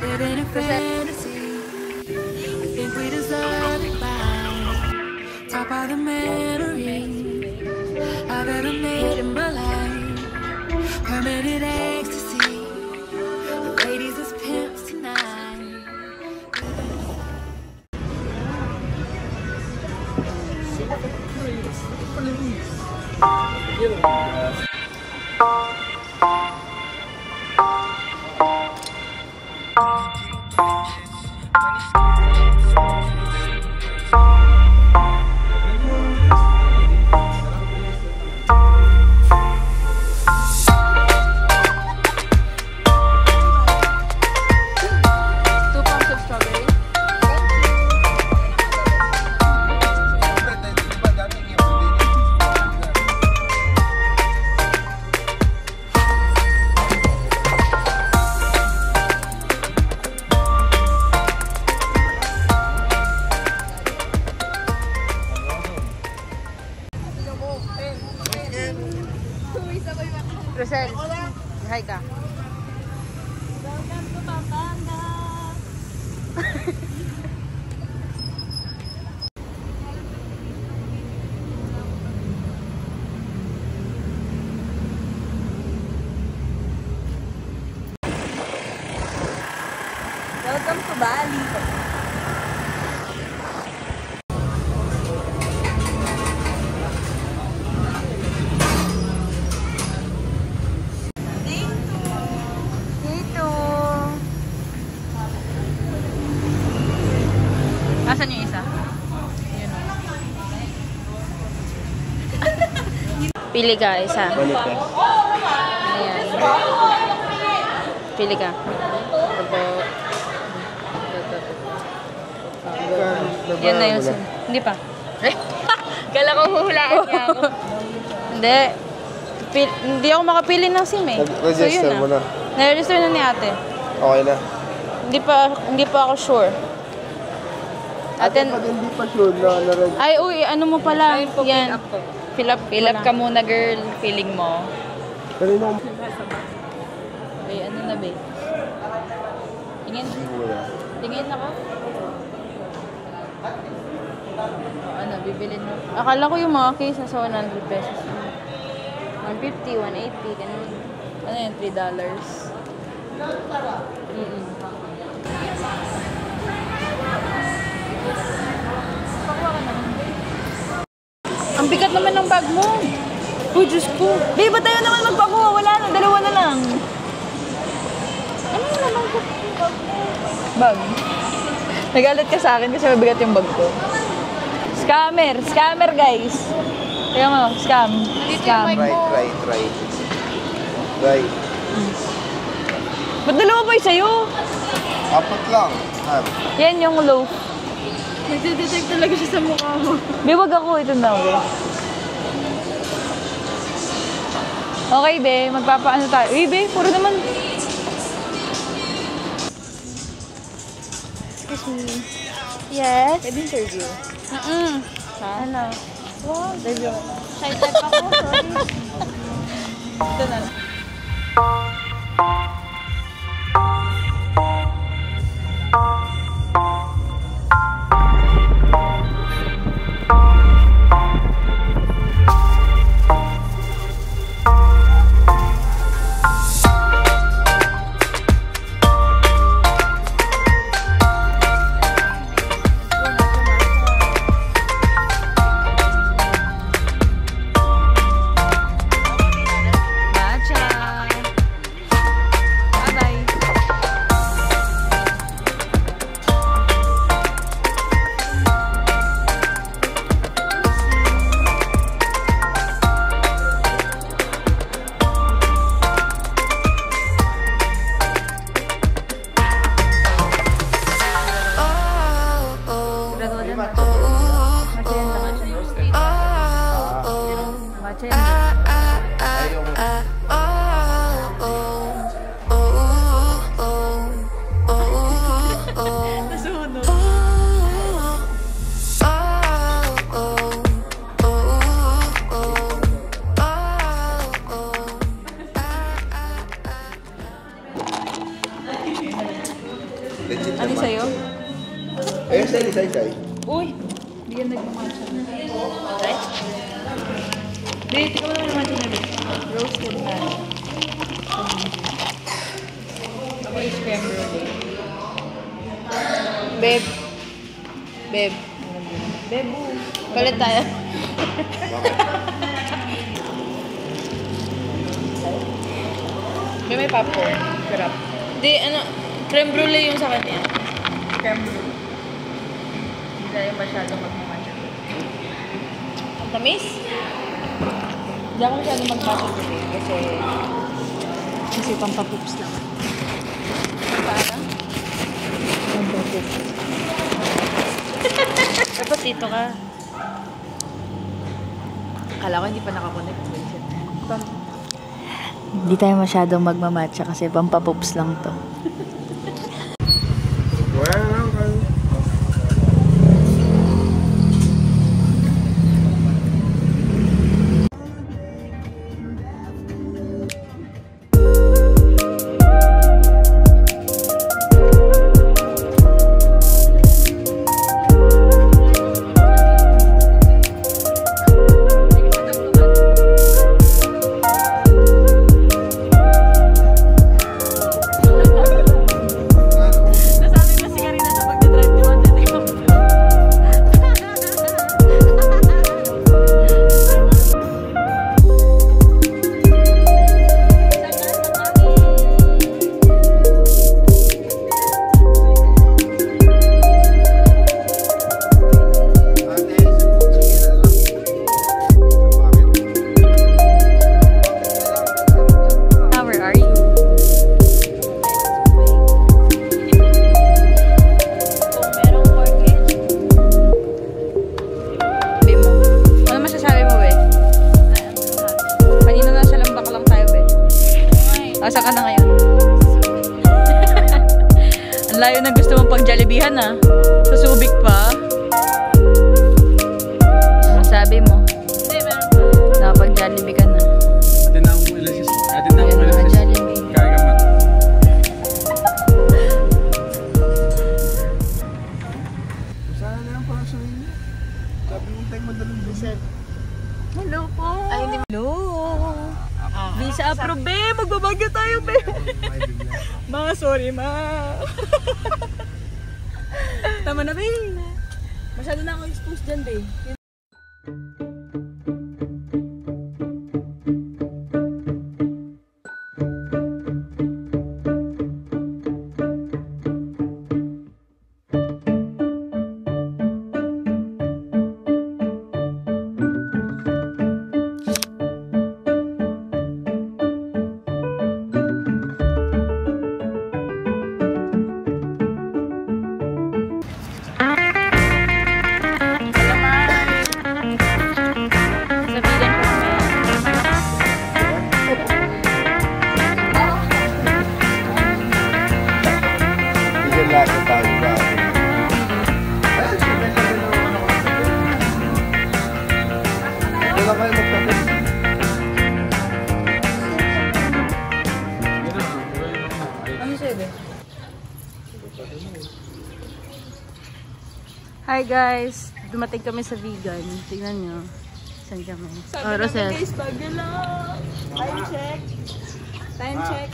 Living a fantasy. Think we deserve it by top of the memories I've ever made in my life. Permanent ecstasy. The ladies as pimps tonight. Rosel, hi ka. Welcome to Pampanga. Welcome to Bali. Asan yung isa? Yun. Pili ka, isa. Ayan. Pili ka. Yan na yung sim. Hindi pa. Kala ko huhulaan niya ako. Hindi. Hindi ako makapili ng sim eh. So yun na. Na-register na ni ate. Okay na. Hindi pa ako sure. Ate, pag hindi pa sure na rin. Ay, uy, ano mo pala? Yan. Fill up Fill up ka muna, girl. Feeling mo. Kanina mo. Ay, ano na ba? Tingin. Tingin ako. Ano, bibilin mo. Akala ko yung mga case nasa 100 pesos. 150, 180, ganun. Ano yun, $3? Ang bigat naman ng bag mo. Oh, Diyos ko. Babe, ba tayo naman magpakuha? Wala na, dalawa na lang. Ano naman ko yung bag mo? Bag? Nagalit ka sa akin kasi mabigat yung bag ko. Scammer! Scammer, guys! Kaya mo, scam. Scam. Try. Ba't dalawa ba yung sa'yo? Apat lang. Yan yung loaf. Nagdidetect talaga siya sa mukha mo. Be, wag ako. Ito na, be. Okay, be. Magpapaano tayo. Uy, be. Puro naman. Excuse me. Yes? Pwede interview. Hello. Wow. Interview. Shy type ako, sorry. Ito na. Matcha. Legit Ano naman. sa'yo? Eh, say. Uy! Hindi yan nagmamatcha. Right? Babe, ikaw naman naman din namin. Roasted na. Ako is creme brulee. Babe. Babe. Babe, palit tayo. May popcorn. Sarap. Hindi, ano, creme brulee yung sa kanya. Creme brulee. Hindi tayo masyadong magmamatcha. Ang tamis? Hindi ako masyadong magmatcha today kasi pampapups lang. Paano? Pampapups. Dapat dito ka. Akala ko hindi pa nakakonect. Hindi tayo masyadong magmamatcha kasi pampapops lang to. Wala lang kayo. Asa ka na ngayon? Ang layo na gusto mong pag-Jollibeehan ah. Sa Subic pa. Ang sabi mo? Hindi, meron pa. Nakapag-Jollibee ka na. Atin na akong ilasis. Atin na akong ilasis. Jollibee. Kaya ka mat. Sana na yung pasok niyo. Sabi mo tayo madaling busan. Hello po. Ay, hindi. Hello. Visa approve, be. Magbabagyo tayo, be. Ma, sorry, ma. Tama na, be. Masyado na ako exposed dyan, be. Lahat na tayo ba? Wala kayo magkakit. Ano sa'yo, be? Hi guys! Dumating kami sa vegan. Tingnan nyo. Saan kami? Oh, Rosel. Bagyo lang. Time check. Time check.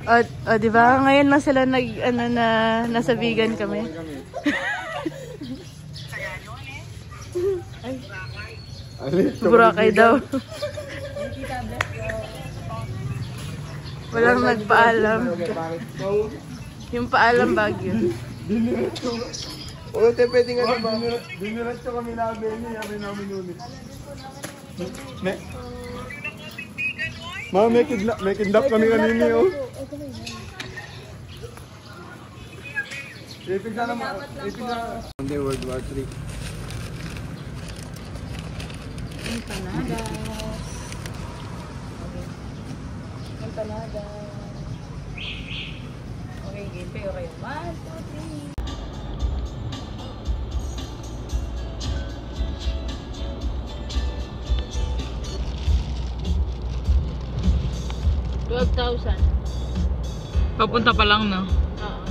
O, di ba? Ngayon lang sila nasa vegan kami. Boracay daw. Walang nagpaalam. Yung paalam Baguio. O, te, pwede nga naman. Diniretso kami na Benny. Yakin namin ulit. Ma, may kidnap kami kanini, oh. Ipig na naman. Ipig na. Hindi, World War 3. Empanadas. Empanadas. Okay, game pa kayo. 1, 2, 3. $12,000. Papunta pa lang, no? Oo.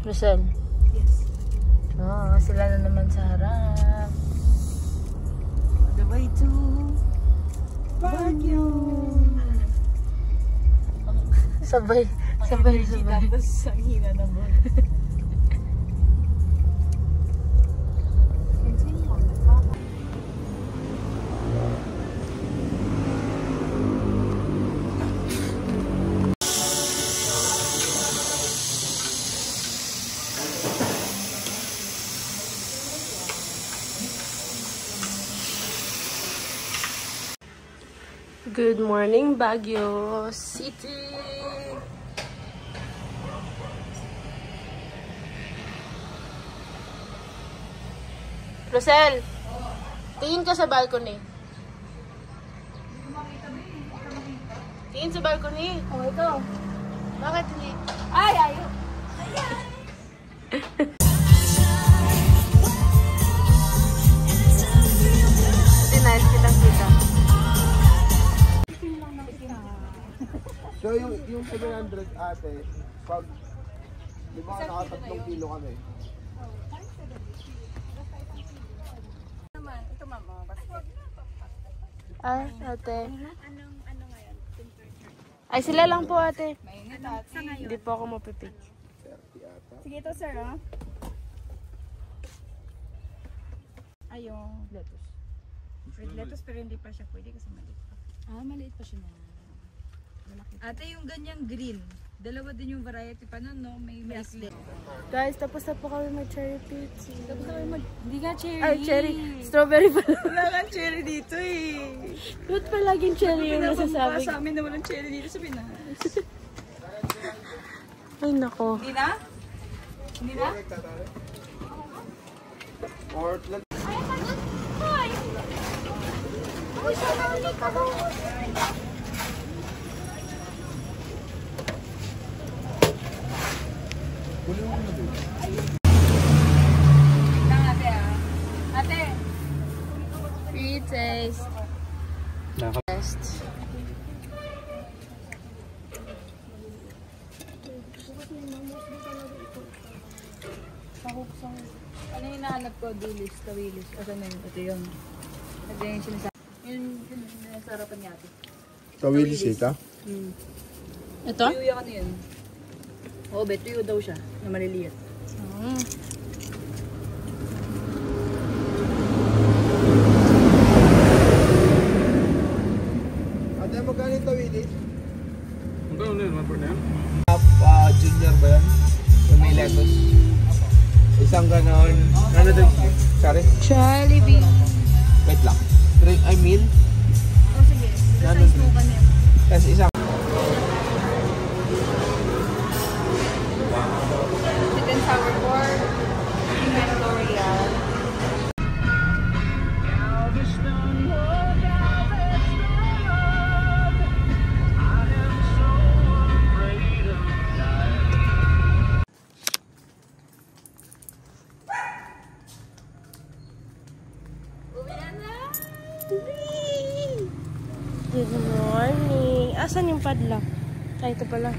Rosel. Yes. Oh, sila na naman sa harap. The way to Baguio. Sabay. Tapos ang hina naman. Good morning, Baguio City! Rosel, tingin ka sa balcony. Tingin sa balcony. Oh, ito. Bakit hindi? Ay, ayaw. Hindi nice kitang-kita. So yung 700 ate, pag di ba naka 3 kilo kami? Ito mama, basket. Ay, ate. Ay, sila lang po, ate. Mainit ate. Hindi po ako mapipig. 30 ata. Sige ito sir, ha? Ay, yung lettuce. Red lettuce pero hindi pa siya pwede kasi maliit pa. Ah, maliit pa siya na. Ate, yung ganyang green. Dalawa din yung variety pa nun, no? May maislit. Guys, tapos na po kami mag-cherry pizza. Tapos kami hindi nga cherry. Ay, cherry. Strawberry pala. Wala kang cherry dito eh. Ba't palaging cherry yung nasasabi? Sa amin na walang cherry dito sa Pinas. Ay, nako. Hindi na? Hindi na? Or Lang ate ah. Ate! Free taste. Best. Ano yung hinahanap ko? Dilis, tawilis. Asan na yun? Ito yun. Ito yung sinasabi. Yun yung sarapan niya ate. tawilis ito? Ito? Tuyo yung ano yun? Oo, bet. Tuyo daw siya. Na maliliit. Ate, magkano yung tawilis? Hanggang ano yun, mapur na yan? Junior ba yan? Yung may lettuce. Isang ganon. Ano doon? Sorry? Jollibee. Wait lang. I mean? Oh, sige. Size mo kanina. Tapos isang Sweet and sour pork. Cream L'Oreal. Good morning. Asan yung padlock? Ay, ito pala.